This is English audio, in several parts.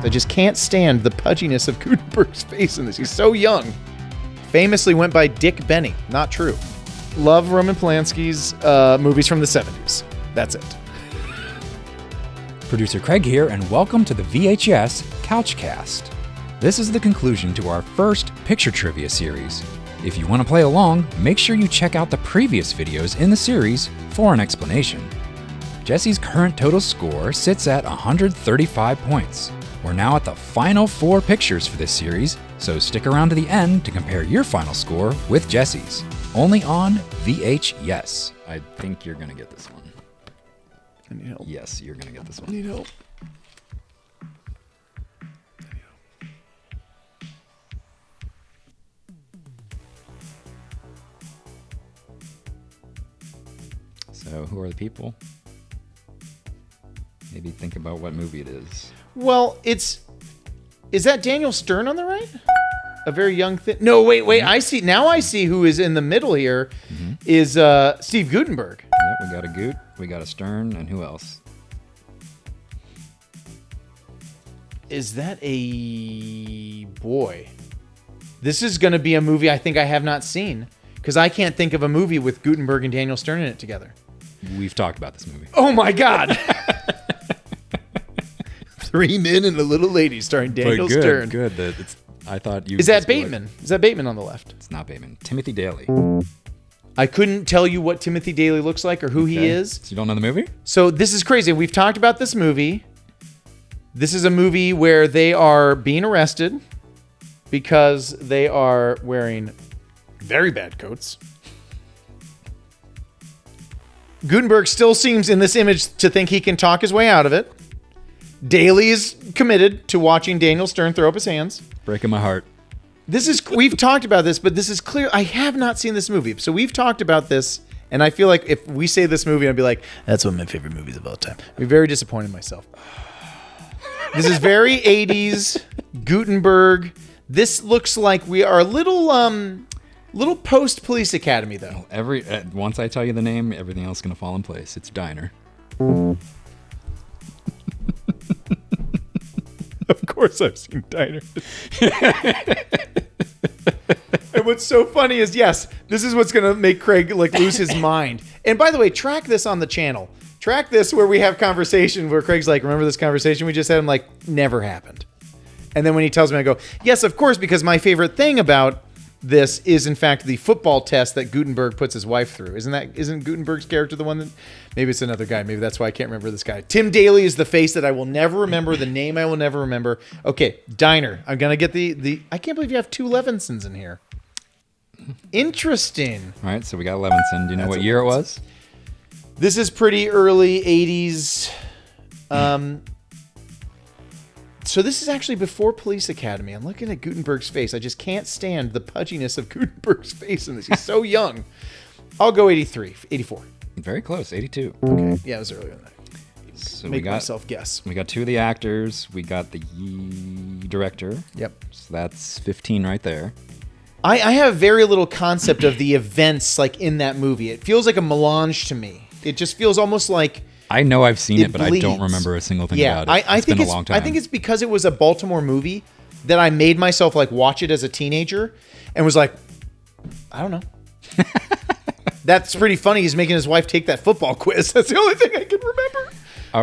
I just can't stand the pudginess of Gutenberg's face in this. He's so young. Famously went by Dick Benny. Not true. Love Roman Polanski's movies from the 70s. That's it. Producer Craig here, and welcome to the VHYES Couchcast. This is the conclusion to our first picture trivia series. If you want to play along, make sure you check out the previous videos in the series for an explanation. Jesse's current total score sits at 135 points. We're now at the final 4 pictures for this series, so stick around to the end to compare your final score with Jesse's. Only on VHYES. I think you're going to get this one. I need help. Yes, you're going to get this one. I need help. So, who are the people? Maybe think about what movie it is. Well, is that Daniel Stern on the right? A very young thing. No, wait. I see. Now I see who is in the middle here. Is Steve Gutenberg. Yep, we got a Gut, we got a Stern, and who else? Is that a boy? This is going to be a movie I think I have not seen because I can't think of a movie with Gutenberg and Daniel Stern in it together. We've talked about this movie. Oh my God. 3 Men and a Little Lady starring Daniel Stern. Good. I thought you. Is that Bateman? Is that Bateman on the left? It's not Bateman. Timothy Daly. I couldn't tell you what Timothy Daly looks like or who he is. So you don't know the movie? So this is crazy. We've talked about this movie. This is a movie where they are being arrested because they are wearing very bad coats. Gutenberg still seems in this image to think he can talk his way out of it. Daly is committed to watching Daniel Stern throw up his hands. Breaking my heart. We've talked about this, but this is clear. I have not seen this movie. So we've talked about this, and I feel like if we say this movie, I'd be like, that's one of my favorite movies of all time. I'd be very disappointed in myself. This is very 80s, Gutenberg. This looks like we are a little post-Police Academy, though. Once I tell you the name, everything else is going to fall in place. It's Diner. Of course I've seen Diner. And what's so funny is, yes, this is what's going to make Craig lose his mind. And by the way, track this on the channel. Track this where we have conversation where Craig's like, remember this conversation we just had? I'm like, never happened. And then when he tells me, I go, yes, of course, because my favorite thing about this is, in fact, the football test that Gutenberg puts his wife through. Isn't Gutenberg's character the one that... Maybe it's another guy. Maybe that's why I can't remember this guy. Tim Daly is the face that I will never remember, the name I will never remember. Okay, Diner. I'm going to get the... I can't believe you have 2 Levinsons in here. Interesting. All right, so we got Levinson. Do you know what year it was? This is pretty early 80s. So this is actually before Police Academy. I'm looking at Gutenberg's face. I just can't stand the pudginess of Gutenberg's face in this. He's so young. I'll go 84. Very close, 82. Okay. Yeah, it was earlier than that. So Make myself guess. We got 2 of the actors. We got the director. Yep. So that's 15 right there. I have very little concept of the events in that movie. It feels like a melange to me. It just feels almost like... I know I've seen it, but bleeds. I don't remember a single thing about it. It's been a long time. I think it's because it was a Baltimore movie that I made myself watch it as a teenager and was like, I don't know. That's pretty funny. He's making his wife take that football quiz. That's the only thing I can remember.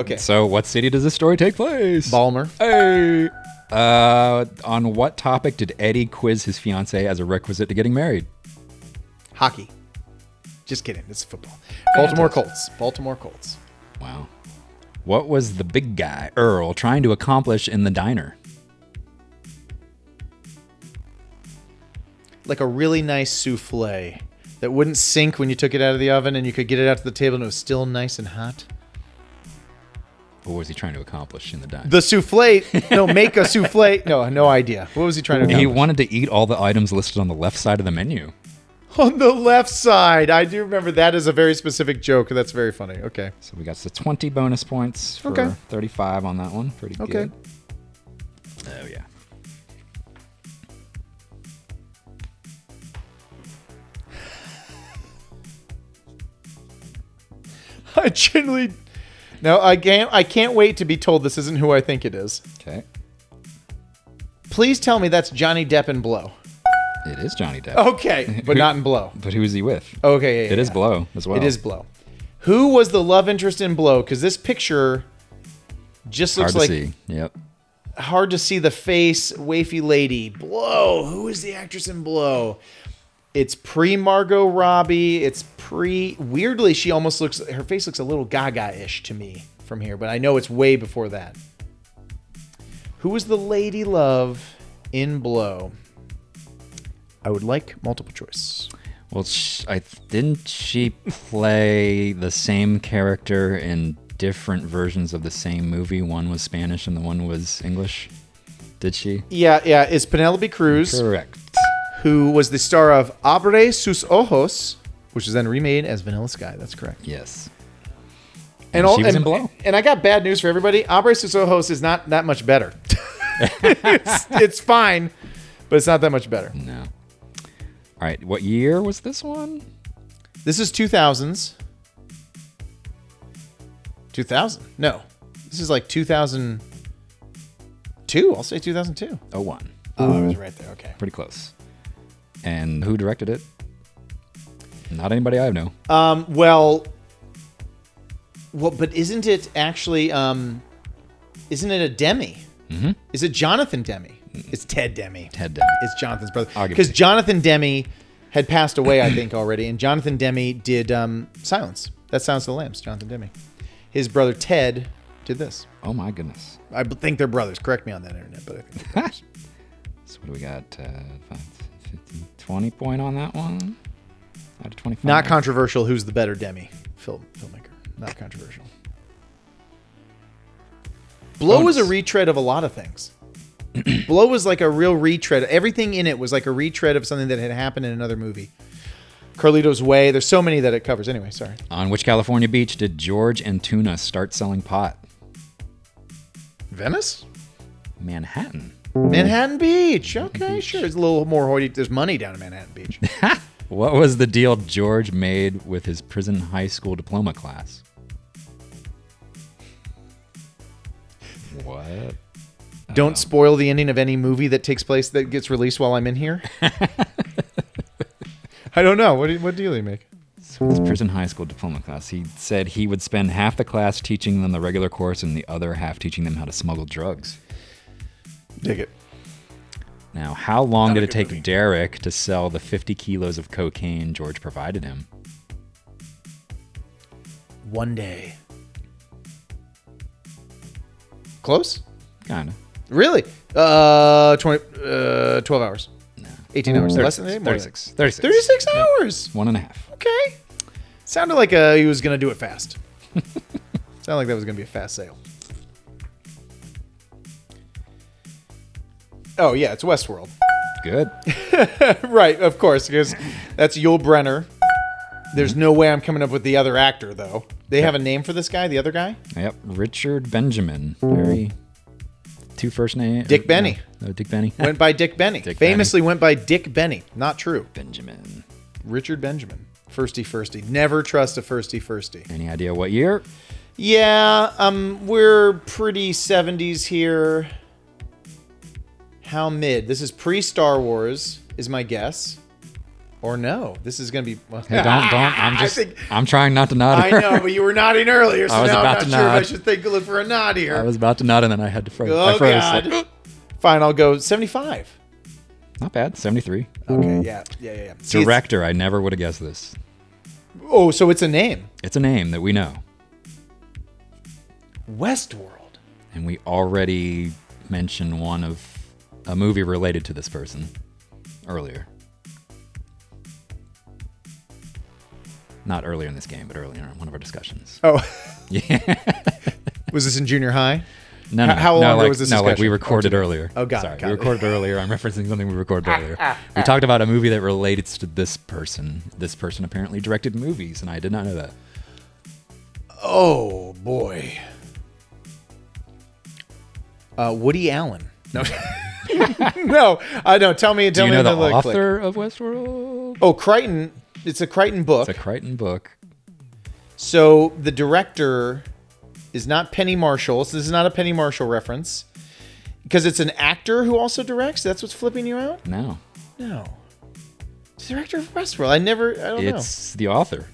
Okay. So what city does this story take place? Balmer. Hey. On what topic did Eddie quiz his fiancée as a requisite to getting married? Hockey. Just kidding. It's football. Baltimore Colts. Wow. What was the big guy, Earl, trying to accomplish in the diner? Like a really nice souffle that wouldn't sink when you took it out of the oven and you could get it out to the table and it was still nice and hot. What was he trying to accomplish in the diner? The souffle. No, make a souffle. No idea. What was he trying to accomplish? He wanted to eat all the items listed on the left side of the menu. On the left side. I do remember that is a very specific joke. That's very funny. Okay. So we got the 20 bonus points for 35 on that one. Pretty good. Oh, yeah. I genuinely... No, I can't wait to be told this isn't who I think it is. Okay. Please tell me that's Johnny Depp in Blow. It is Johnny Depp. Okay, but not in Blow. But who is he with? Okay, It is Blow as well. It is Blow. Who was the love interest in Blow? Because this picture just looks Hard to like see. Yep. hard to see the face. Wafy lady. Blow. Who is the actress in Blow? It's pre Margot Robbie. It's pre. Weirdly, she almost looks. Her face looks a little Gaga-ish to me from here, but I know it's way before that. Who was the lady love in Blow? I would like multiple choice. Well, didn't she play the same character in different versions of the same movie? One was Spanish and the one was English. Did she? Yeah. It's Penelope Cruz. Correct. Who was the star of Abre sus ojos, which was then remade as Vanilla Sky. That's correct. Yes. And she was in Blow. And I got bad news for everybody. Abre sus ojos is not that much better. it's fine, but it's not that much better. No. All right. What year was this one? This is 2000s. 2000? No. This is like 2002. I'll say 2002. 01. Oh, I was right there. Okay. Pretty close. And who directed it? Not anybody I know. Well, but isn't it actually? Isn't it a Demme? Mm-hmm. Is it Jonathan Demme? It's Ted Demme. Ted Demme. It's Jonathan's brother. Arguably. Because Jonathan Demme had passed away, I think, already, and Jonathan Demme did Silence. That's Silence of the Lambs. Jonathan Demme. His brother Ted did this. Oh my goodness. I think they're brothers. Correct me on that, internet, but I think they're brothers. So what do we got? 50, 20 point on that one? Out of 25. Not controversial. Who's the better Demme filmmaker? Not controversial. Blow was a retread of a lot of things. Blow was like a real retread. Everything in it was like a retread of something that had happened in another movie. Carlito's Way. There's so many that it covers. Anyway, sorry. On which California beach did George and Tuna start selling pot? Venice? Manhattan. Manhattan Beach. Okay, sure. It's a little more hoity. There's money down in Manhattan Beach. What was the deal George made with his prison high school diploma class? What? Don't spoil the ending of any movie that takes place that gets released while I'm in here. I don't know. What deal do you make? So his prison high school diploma class, he said he would spend half the class teaching them the regular course and the other half teaching them how to smuggle drugs. Dig it. Now, how long Not did a it good take movie. Derek to sell the 50 kilos of cocaine George provided him? One day. Close? Kind of. Really? 12 hours. No. 18 hours. Less than 36. 36. 36 Yep. hours. 1.5. Okay. Sounded like he was going to do it fast. Sounded like that was going to be a fast sale. Oh, yeah, it's Westworld. Good. Right, of course, because that's Yul Brynner. There's no way I'm coming up with the other actor, though. They have a name for this guy, the other guy? Yep. Richard Benjamin. Very... Two first names. Dick Benny. No, Dick Benny. Went by Dick Benny. Dick Famously went by Dick Benny. Not true. Benjamin. Richard Benjamin. Firsty. Never trust a firsty. Any idea what year? Yeah, we're pretty 70s here. How mid? This is pre-Star Wars, is my guess. Or no, this is going to be... Well, Hey, don't. I'm trying not to nod. I know, but you were nodding earlier, so I was now I'm about not to sure if I nod. should look for a nod here. I was about to nod and then I had to froze. Oh, I froze. God. Fine, I'll go 75. Not bad. 73. Okay, yeah. See, Director. I never would have guessed this. oh, so it's a name. It's a name that we know. Westworld. And we already mentioned one of a movie related to this person earlier. Not earlier in this game, but earlier in one of our discussions. Oh, Yeah. was this in junior high? No. How long ago like, was this No, like we discussion? recorded earlier. Oh, got it, Sorry, got we it. recorded earlier. I'm referencing something we recorded earlier. We talked about a movie that relates to this person. This person apparently directed movies, and I did not know that. Oh, boy. Woody Allen. No. No, I don't. Tell me. Do you know and the then click. author of Westworld? Oh, Crichton. It's a Crichton book. It's a Crichton book. So the director is not Penny Marshall. So this is not a Penny Marshall reference. Because it's an actor who also directs? That's what's flipping you out? No. No. It's the director of Westworld. I don't know. It's the author.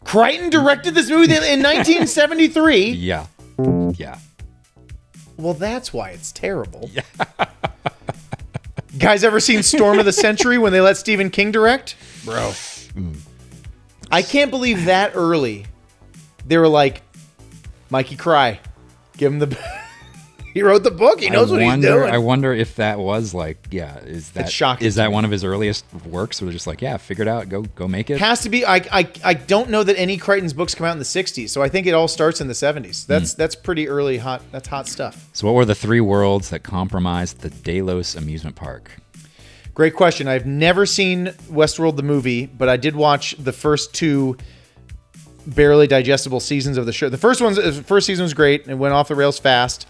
Crichton directed this movie in 1973? Yeah. Yeah. Well, that's why it's terrible. Yeah. Guys ever seen Storm of the Century when they let Stephen King direct? Bro. I can't believe that early. They were like, Mikey Cry. Give him the... He wrote the book. He knows what he's doing. I wonder if that was like, is that one of his earliest works? Where they're just like, figure it out, go make it. Has to be. I don't know that any Crichton's books come out in the 60s, so I think it all starts in the 70s. That's pretty early hot. That's hot stuff. So what were the 3 worlds that compromised the Delos amusement park? Great question. I've never seen Westworld the movie, but I did watch the first 2 barely digestible seasons of the show. The first season was great and went off the rails fast.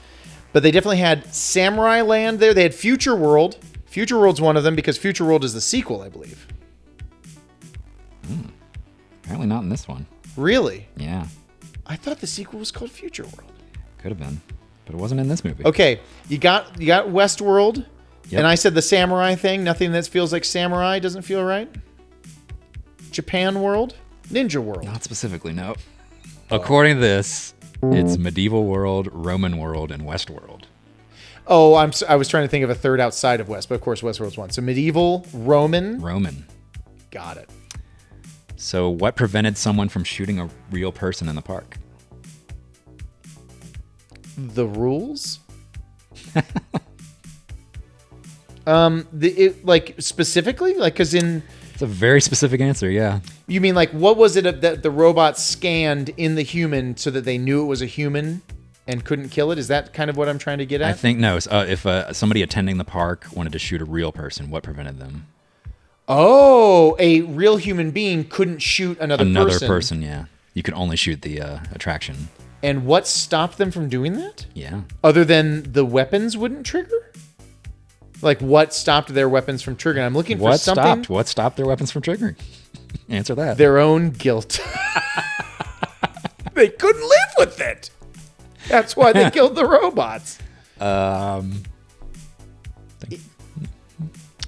But they definitely had Samurai Land there. They had Future World. Future World's one of them because Future World is the sequel, I believe. Apparently not in this one. Really? Yeah. I thought the sequel was called Future World. Could have been, but it wasn't in this movie. Okay, you got Westworld, Yep. and I said the samurai thing. Nothing that feels like samurai doesn't feel right. Japan World, Ninja World. Not specifically, no. According to this, it's medieval world, Roman world, and Westworld. Oh, I was trying to think of a third outside of West, but of course Westworld's one. So medieval, Roman. Got it. So what prevented someone from shooting a real person in the park? The rules? Specifically? Like, because in... It's a very specific answer, yeah. You mean like, what was it that the robot scanned in the human so that they knew it was a human and couldn't kill it? Is that kind of what I'm trying to get at? I think, no. If somebody attending the park wanted to shoot a real person, what prevented them? Oh, a real human being couldn't shoot another person. Another person, yeah. You could only shoot the attraction. And what stopped them from doing that? Yeah. Other than the weapons wouldn't trigger? Like, what stopped their weapons from triggering? I'm looking for something. What stopped their weapons from triggering? Answer that. Their own guilt. They couldn't live with it. That's why they killed the robots.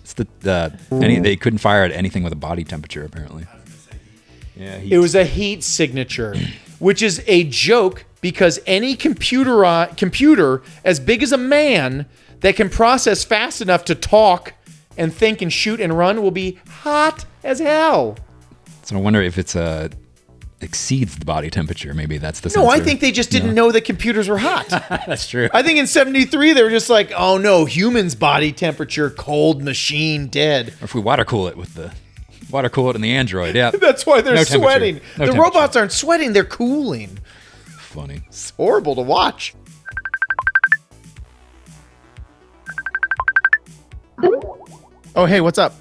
It's they couldn't fire at anything with a body temperature, apparently. Yeah, it was a heat signature, which is a joke because any computer as big as a man that can process fast enough to talk and think and shoot and run will be hot as hell. So I wonder if it's exceeds the body temperature. Maybe that's the No, sensor. I think they just didn't know that computers were hot. That's true. I think in 73 they were just like, oh no, humans body temperature, cold machine, dead. Or if we water cool it in the Android, yeah. That's why they're sweating. No the temperature. robots aren't sweating, they're cooling. Funny. It's horrible to watch. Oh, hey, what's up?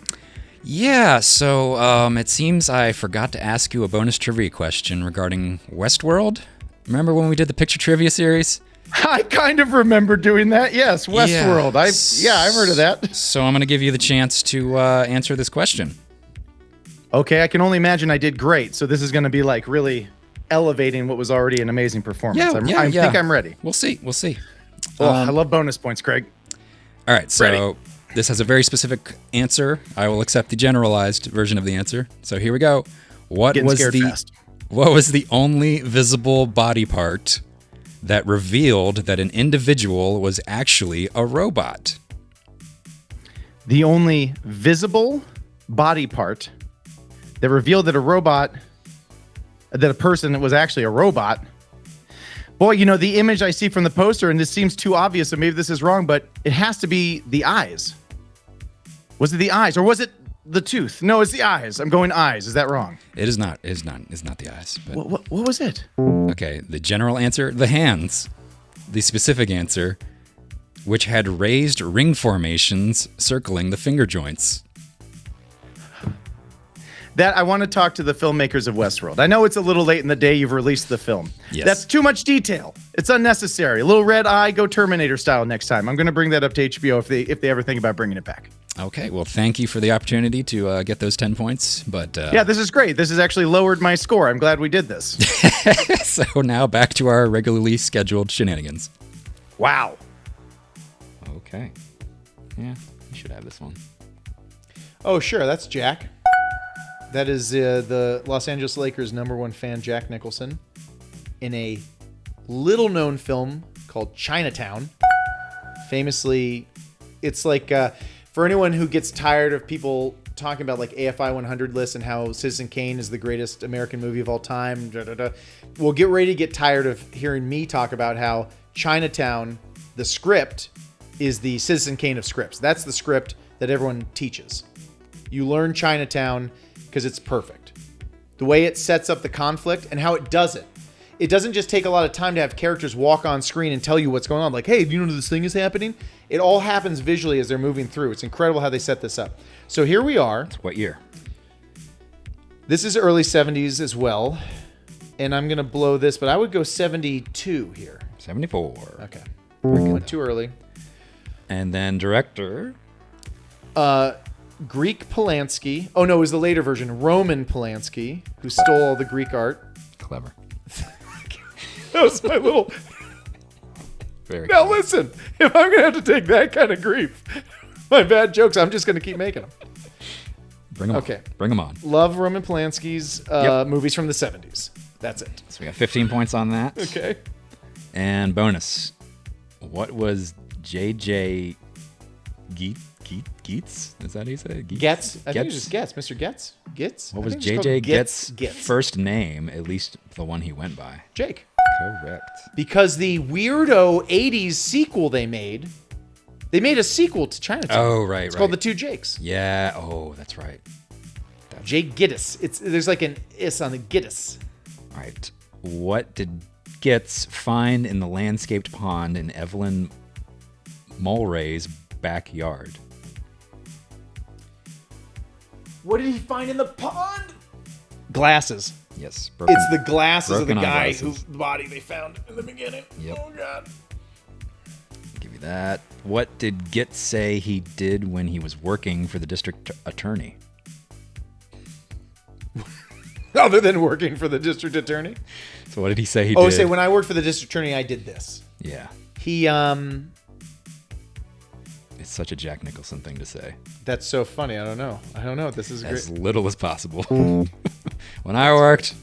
Yeah, so it seems I forgot to ask you a bonus trivia question regarding Westworld. Remember when we did the picture trivia series? I kind of remember doing that. Yes, Westworld. I've heard of that. So I'm going to give you the chance to answer this question. Okay, I can only imagine I did great. So this is going to be like really elevating what was already an amazing performance. I think I'm ready. We'll see. Oh, I love bonus points, Craig. All right, so Ready. This has a very specific answer. I will accept the generalized version of the answer. So here we go. What was the only visible body part that revealed that an individual was actually a robot? The only visible body part that revealed that a person was actually a robot. Boy, the image I see from the poster, and this seems too obvious, so maybe this is wrong, but it has to be the eyes. Was it the eyes, or was it the tooth? No, it's the eyes. I'm going eyes. Is that wrong? It is not. It's not the eyes. But... What was it? Okay, the general answer, the hands. The specific answer, which had raised ring formations circling the finger joints. That I want to talk to the filmmakers of Westworld. I know it's a little late in the day you've released the film. Yes. That's too much detail. It's unnecessary. A little red eye, go Terminator style next time. I'm going to bring that up to HBO if they ever think about bringing it back. Okay, well, thank you for the opportunity to get those 10 points. But yeah, this is great. This has actually lowered my score. I'm glad we did this. So now back to our regularly scheduled shenanigans. Wow. okay. Yeah, you should have this one. Oh, sure. That's Jack. That is the Los Angeles Lakers' #1 fan, Jack Nicholson, in a little-known film called Chinatown. Famously, it's like for anyone who gets tired of people talking about like AFI 100 lists and how Citizen Kane is the greatest American movie of all time, well, get ready to get tired of hearing me talk about how Chinatown, the script, is the Citizen Kane of scripts. That's the script that everyone teaches. You learn Chinatown because it's perfect. The way it sets up the conflict and how it does it. It doesn't just take a lot of time to have characters walk on screen and tell you what's going on. Like, hey, do you know this thing is happening? It all happens visually as they're moving through. It's incredible how they set this up. So here we are. What year? This is early 70s as well. And I'm going to blow this, but I would go 72 here. 74. Okay. Went too early. And then director. Greek Polanski. Oh, no, it was the later version. Roman Polanski, who stole all the Greek art. Clever. That was my little... Very Now clever. listen, if I'm going to have to take that kind of grief, my bad jokes, I'm just going to keep making them. Bring them Okay. on. Bring them on. Love Roman Polanski's movies from the 70s. That's it. So we got 15 points on that. Okay. And bonus. What was J.J. Geets? Is that how you say it? Getz. I think it was Getz? just Getz. Mr. Getz? Getz? What I was think it called J.J. Getz' Getz. first name, at least the one he went by? Jake. Correct. Because the weirdo 80s sequel they made a sequel to Chinatown. Oh, right, It's called The Two Jakes. Yeah. Oh, that's right. Jake Gittes. There's like an is on the Gittes. All right. What did Getz find in the landscaped pond in Evelyn Mulray's backyard? What did he find in the pond? Glasses. Yes. It's the glasses of the broken guy eyeglasses. whose body they found in the beginning. Yep. Oh, God. Give you that. What did Getz say he did when he was working for the district attorney? Other than working for the district attorney? So what did he say he Oh, did? say when I worked for the district attorney, I did this. Yeah. He, It's such a Jack Nicholson thing to say. that's so funny. I don't know. This is As great. little as possible. When I worked,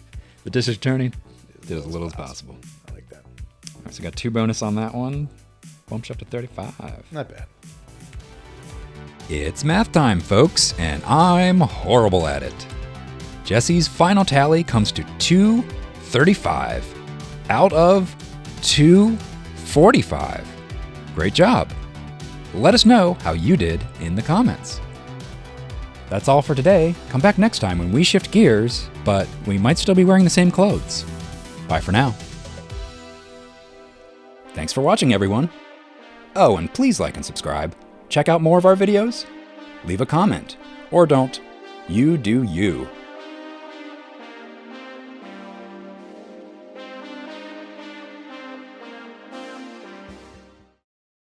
the district attorney did as little as possible. I like that. All right, so we got 2 bonus on that one. Bumps you up to 35. Not bad. It's math time, folks, and I'm horrible at it. Jesse's final tally comes to 235 out of 245. Great job. Let us know how you did in the comments. That's all for today. Come back next time when we shift gears, but we might still be wearing the same clothes. Bye for now. Thanks for watching, everyone. Oh, and please like and subscribe. Check out more of our videos. Leave a comment. Or don't. You do you.